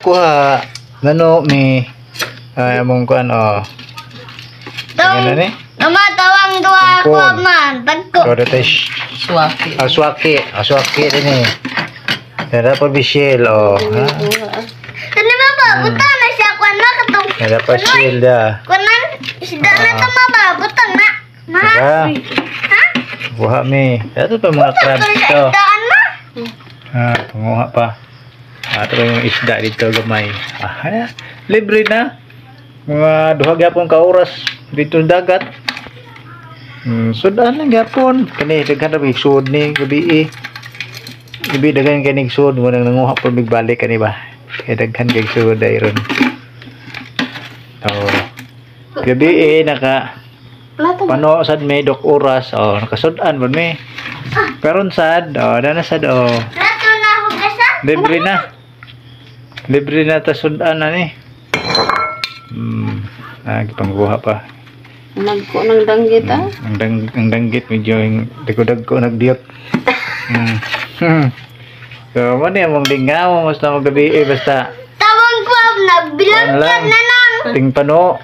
Kuha nano mi among kuan oh. Ano ni? Namatawang dua ko man. Tagko. Kada tay Suwaki. Aswaki din eh. Kada pa bishel oh. Ha. Ano ba ba? Butang na siya kuan na katong. Kada pa shield da. Kunan isda na tama ba? Butang na. Mahal. Ha? Buha mi. Ato pa mga crabs to. Isdaan na. Ha, panguha pa. Ato pa yung isda dito gamay. Ah, libre na. Mga duha gyapon ka oras dito sa dagat. Sudan lang gyapon. Kani daghan ra sud ni gabi eh. Gabi daghan kani sud mo nang nanguha pa bigbalik kani ba. Kay daghan kay sud dayron. Oh. Gabi eh naka pano sad may dok oras oh nakasudan man mi. Karon sad oh dana sad oh. Rato na ako kasa. Libre na. Libre na ta sudan na ni. Gipangguha pa. Nagko ng danggit ah. Ang danggit medyo yung dagko nagdiot. So mo ni among lingaw basta magabi basta Tawag ko nagbilang ka na nang. ting pano.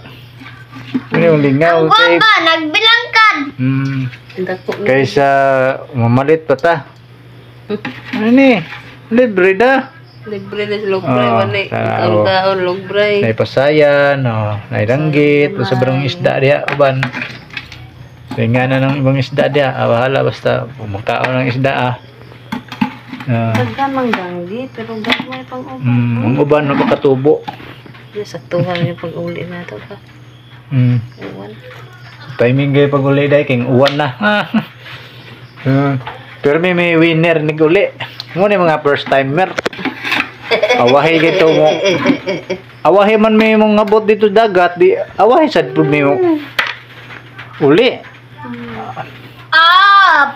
Ano yung lingaw Ang kay ba nagbilang ka. Dako na. kaysa mamalit pa ta. Ano ni? Libre da. Libre na sa logbray. Wala tao. kaon logbray. Naipasayan, naidanggit, sobrang isda diya, uban. So, nga na ng ibang isda diya, bahala basta magkaon ng isda Pagdamang danggit, pero gamay pang uban. ang uban napakatubo. Sa tuhan yung pag-uli na ito ka. Uwan. Timing kayo pag uli dahil king uwan na. Pero may winner ni uli. Muna yung mga first timer. Awahi gito mo. Awahi man may mong abot dito dagat, di awahi sad pud may mo. Uli.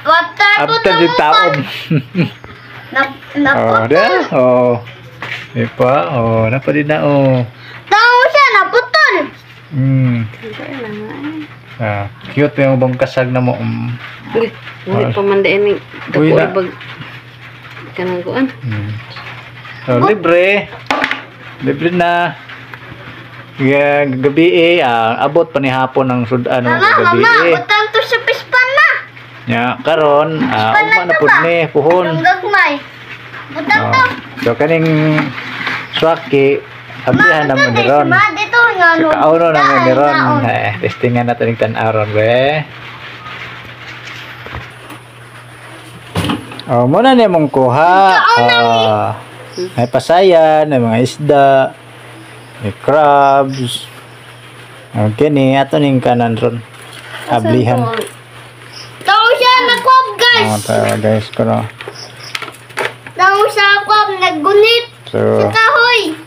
Patay ko After the taon. naputol. Ipa, napadi na Tao siya naputol. Cute yung bang kasag na mo. Ngunit pamandain ni Uy dako na. ibag kanang kuan. So, libre na. Gabi abot pa ni hapon ng sudan ng gabi Butang to sa pispan na. karon uma na pud ni puhon. Ang gagmay. Butang to. So kaning swaki abihan na mo ni ron. Dito nga no. Kauno na mo ni ron. Testingan natin ning tan-aron be. Muna ni mong kuha. May pasayan, may mga isda, may crabs. Okay ni, ato ning kanan ron. Ablihan. Tao siya nakwab guys. Tayo guys ko no. Tao siya nakwab naggunit. So, Sa kahoy.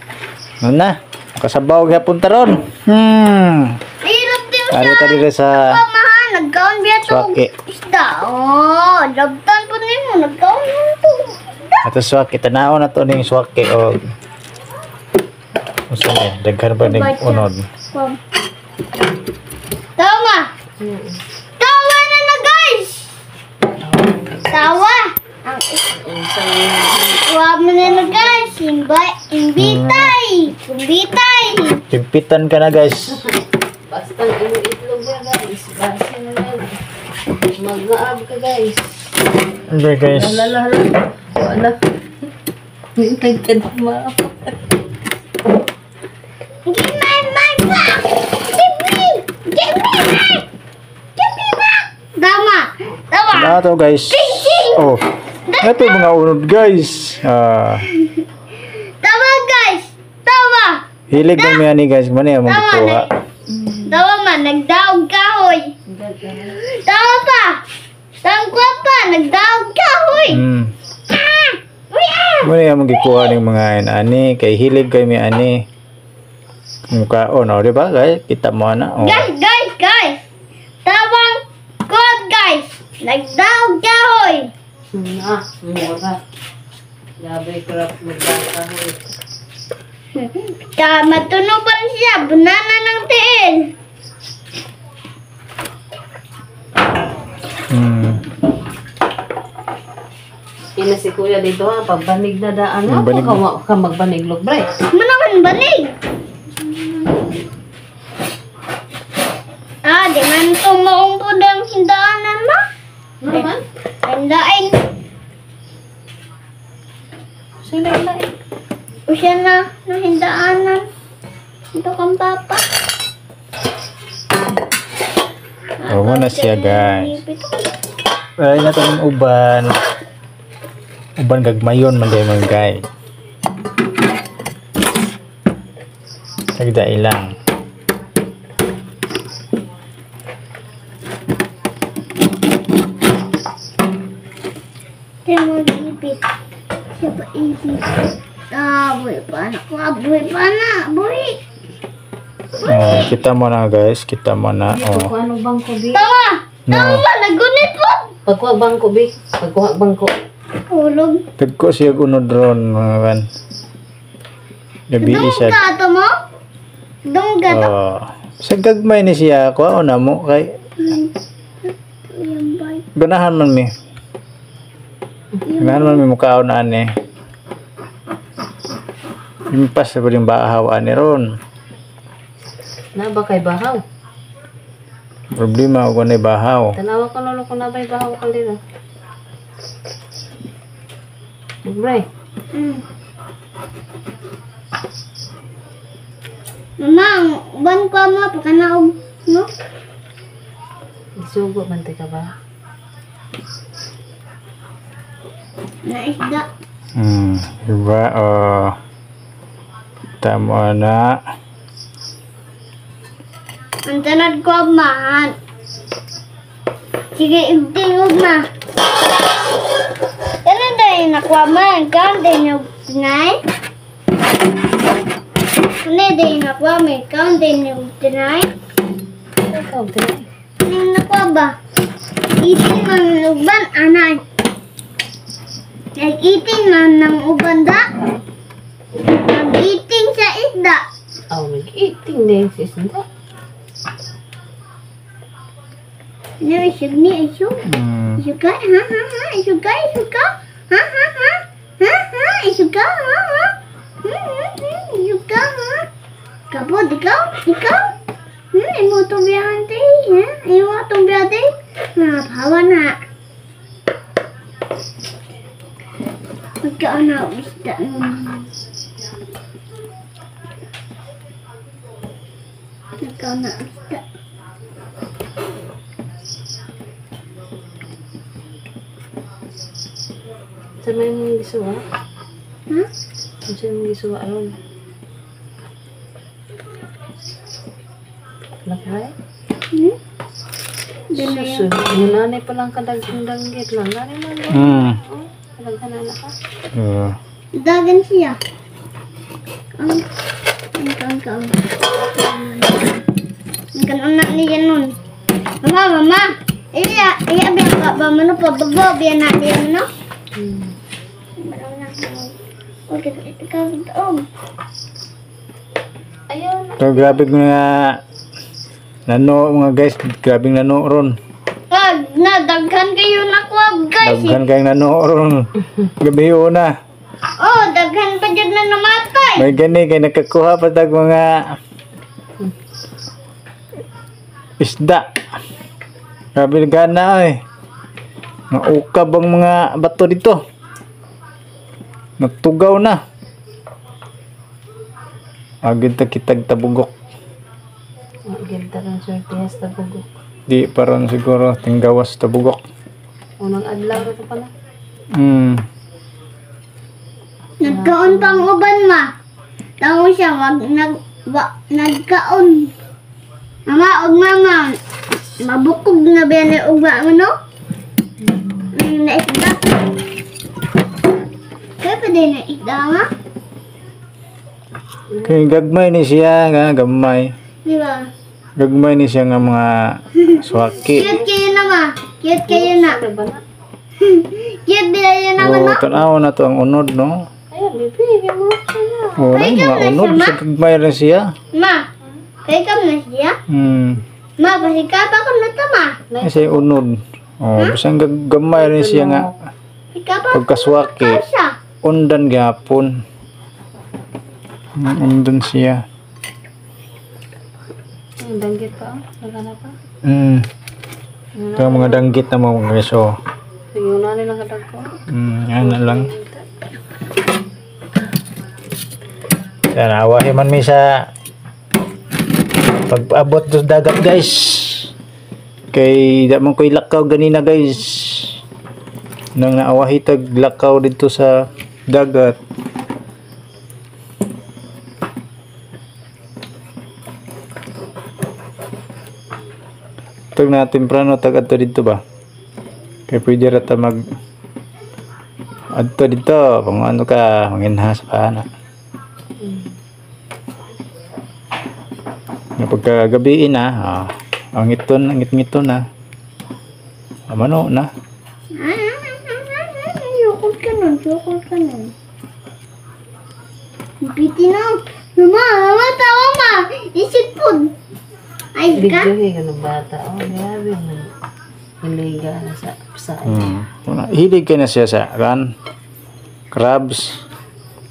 na. Kasabaw gyapon ta ron. Hirap din siya. Ari ta diri sa Pamahan, nagkaon biya to. swaki. Isda. Labtan po nimo, nagkaon mo to. Ato swaki tanaw na to ning swaki o. Usa ni daghan pa ning unod. Tawa. Tawa na guys. Tawa. Wag mo na guys. Imbitay. Timpitan ka na guys. Basta ang itlog ya guys. Basta na lang. Mag-aab ka guys. Okay guys. Hala. Wala. Hintay ka na ma. Give me back. Give me back. Tama. Na to guys. Oh. Ito mga unod guys. Tawa guys. Tawa. Hilig mo yan ni guys. Mani mo kuha. Tawa man. Nagdaog kahoy. Tawa pa. Tangkwa pa. Nagdaog kahoy. Mani mo gikuha ning mga ani kay hilig kay mi ani. Mukha di ba guys? Kita mo na. Guys. Tawang kod guys. Nagdaog kahoy. Mura. Grabe krap magkakahoy. Matunog pa rin siya. Banana ng tiil. Ina si kuya dito ha, pagbanig na daan Banig. ka magbanig logbray. Mano banig. Ah, di man ito maumpod ang hindaanan mo. Naman? Hindain. Sila lain. O siya na hindaanan. Ito kang papa. Oo na siya, guys. Ay na itong uban. Uban gagmayon man kayo mga guys. Tagda ilang. Siya mag-ibit. Siya pa ibit. Ah, buhay pa na. Buhay pa na. Buhay. Kita mo na guys. Kita mo na. Dito Oh. ko ano bangko, Bi? Tama! No. Tama! Nagunit po! Pagkuha bangko, Bi. Pagkuha bangko. Hulog. Tagko siya unod ron mga kan. Gabi Dong siya. gato mo? Dong gato. Oh. Sa gagmay ni siya ako. Ano na mo kay. Yung bay. Ganahan man mi. Ganahan man mi mukhaon na ani. Impas sa rin bahaw ani ron. Na ba kay bahaw? Problema ako na bahaw. Tanawa ko lolo ko na ba'y bahaw ka dito. Bre. Mama, ang uban ko mo. Pakanaog. No? Isugo bante ka ba? Naisda. Diba? Oh. Tama na. Ang tanad ko amahan. Sige, ibtingog na. Ano dahil nakuha man? Ikaw dahil yung tinay? Ano dahil nakuha man? Ikaw dahil yung tinay? Ikaw, tinay. Ano yung nakuha ba? Iting ng uban, anay. Nag-iting ng uban da? Nag-iting sa isda. Oh, mag-eating din si Sinda. Ano, isog ni, isog. Hmm. Isog ka, ha, ha, ha, isog ka, isog ka. Ha, ha, ha, ha, ha, isog ka, ha, ha. Isog ka, ha. Kapod, ikaw. Imo itong biyahan tayo, ha. Imo itong biyahan tayo. Napahawa na. Magkaan na, isda. Magkaan na, isda. Sa may mong gisuwa? Ha? Sa may gisuwa aron? Lakay? Doon na Susun. Yung nanay pa lang kadagdag-danggit lang. Nanay man lang. Oh, kadagdagan na ka. Dagan siya. Ang kaon. Ang anak niya nun. Mama. Iya biya ka ba mano pa babo biya na biya no? Okay, ikaw Ayaw na. So, grabe nga nano mga guys, grabe nano ron. Daghan kayo na kuwag guys. Daghan kayong nano ron. Gabi na. Oh, daghan pa dyan na namatay. May gani kay nakakuha pa tag mga isda. Grabe gana ay. Mga ukab ang mga bato dito. Nagtugaw na. Agad ta kitag tabugok. Ganda ng sortihas na bugok. Di paron siguro tinggawas tabugok. Unang adlaw ito pala. Nagkaon pang uban ma. Tawo siya nagkaon. Mama, mama. Mabukog na ba ni uba mo no? Naisda. Kaya pa din naisda ma? Kay gagmay ni siya nga gamay. Di ba? Gagmay ni siya nga mga swaki. Cute kayo na ma. Cute kayo na. Ano ba na? Cute din yun naman So, no? tanaw na to ang unod, no? Ayaw, bibigyan mo siya. Oh, na mga unod sa gagmay rin siya. Ma, kaya ka na siya? Ma, pasikapan ko na ito ma. Kasi unod. Oh, bisang gamay rin siya nga Sikapan ko pagkaswaki. siya. Undan gyapon. Nandun siya. Ang danggit pa, nagana pa. Ito ang mga danggit na mga guys. Oh. Sige, una nilang kadag ko. Yan na lang. Yan, awahi man mi sa pag-abot sa dagat guys. Kay da man ko'y lakaw ganina guys. Nang naawahi tag lakaw dito sa dagat. Tag na temprano tag adto dito ba? Kaya pwede rata mag adto dito kung ano ka manginhas ka na. Kapag gabi na, ang ngit-ngito na. Amano na. Yukot ka nun, yukot ka nun. Piti na. Mama, tawa ma. Isip po. Ay ka? Bigyan ka ng bata. Oh, grabe na. Naliga na sa saan. Hilig ka na siya sa crabs.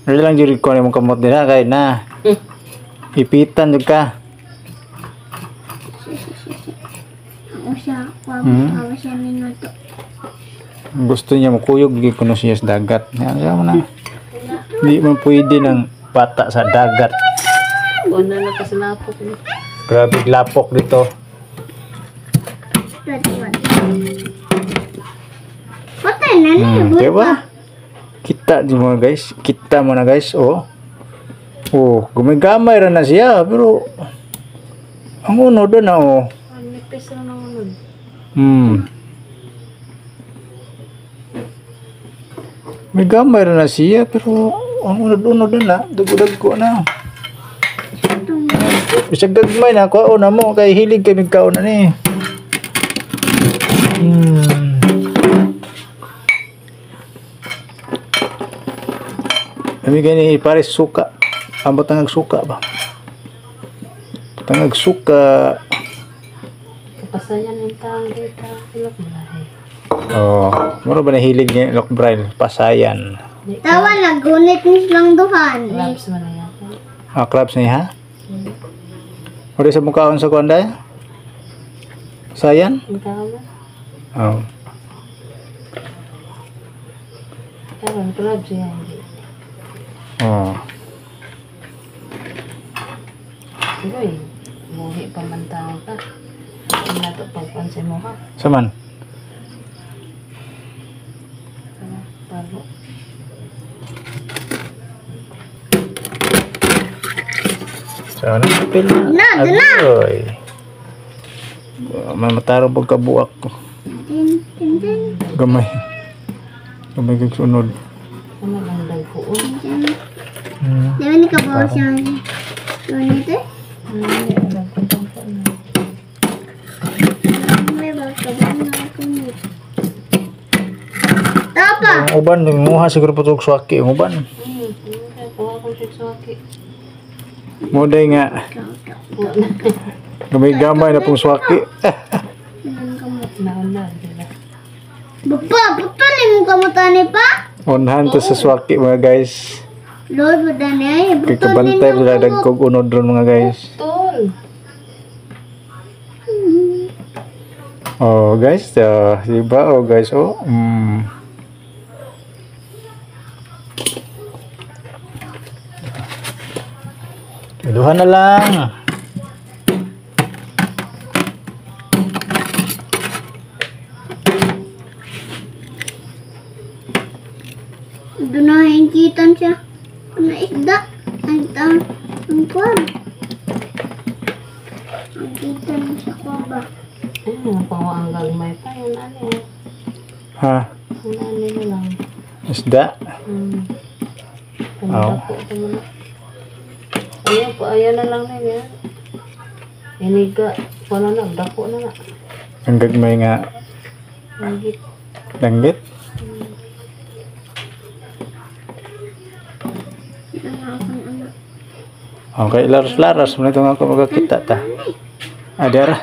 Ano lang diri ko mong kamot nila kay na. Ipitan jud ka. Ako siya minuto. Gusto niya makuyog di kuno siya sa dagat. Ano na. Di man pwede ng bata sa dagat. Una na kasalapot. Grabe lapok dito. Patay na niya. Diba? Kita di mo guys. Kita mo na guys. Oh. Oh, gumigamay ra na siya pero ang uno doon na oh. Ang nipis na naman nun. May gamay ra na siya pero ang uno doon na dugudag ko na. Bisag gagmay na ko na mo kay hilig kay migkaon na ni. Kami gani pares suka. Ambot tangag suka ba? Tangag suka. Kapasayan yung tang dito. Ilok malahi. Oh, mura ba nahilig ni Lock Braille? Pasayan. Tawa na, gunit ni silang duhan. Labs mo na yata. Crabs niya ha? Uri sa mukhaon sa konday? Sayan? Ang tama. Oh. Karon, labs yan. Oh. Uy, buhi pa man tao ka. Ang nato pagpansin mo ka. Saman? Talo. So, ano kapil na? Agoy. Mamataro pagkabuak ko. Gamay. Gamay kag sunod. Ano lang dagpuon? Di ba ni kabawa siya? Gunit eh? May bagkabawa na gunit. Tapa! Ang uban, nguha siguro po itong swaki. Ang uban. Kuha ko siya sa waki. Muday nga. Gamay-gamay na pong swaki. Nauna, diba? Bapa, putulin mo kamutani pa? Unahan to sa swaki mga guys. Lord, wadani ay. Kay kabantay sila dagkog unod ron mga guys. Tol! Oh guys, diba? Oh guys, oh. Duha na lang. Doon na hingkitan siya. Ang isda. Ang kwan. Ang kitan siya ko ba? Ang pawa ang gagmay pa. Yan ano eh. Ha? Yan ano na lang. Isda? Pamudako ito muna. Ayan po, ayan na lang na yan. Iniga. Wala na, dako na na. Ang gagmay nga Langit. langgit. Okay, laras-laras mo na ito nga ako magkakita ta. Adara.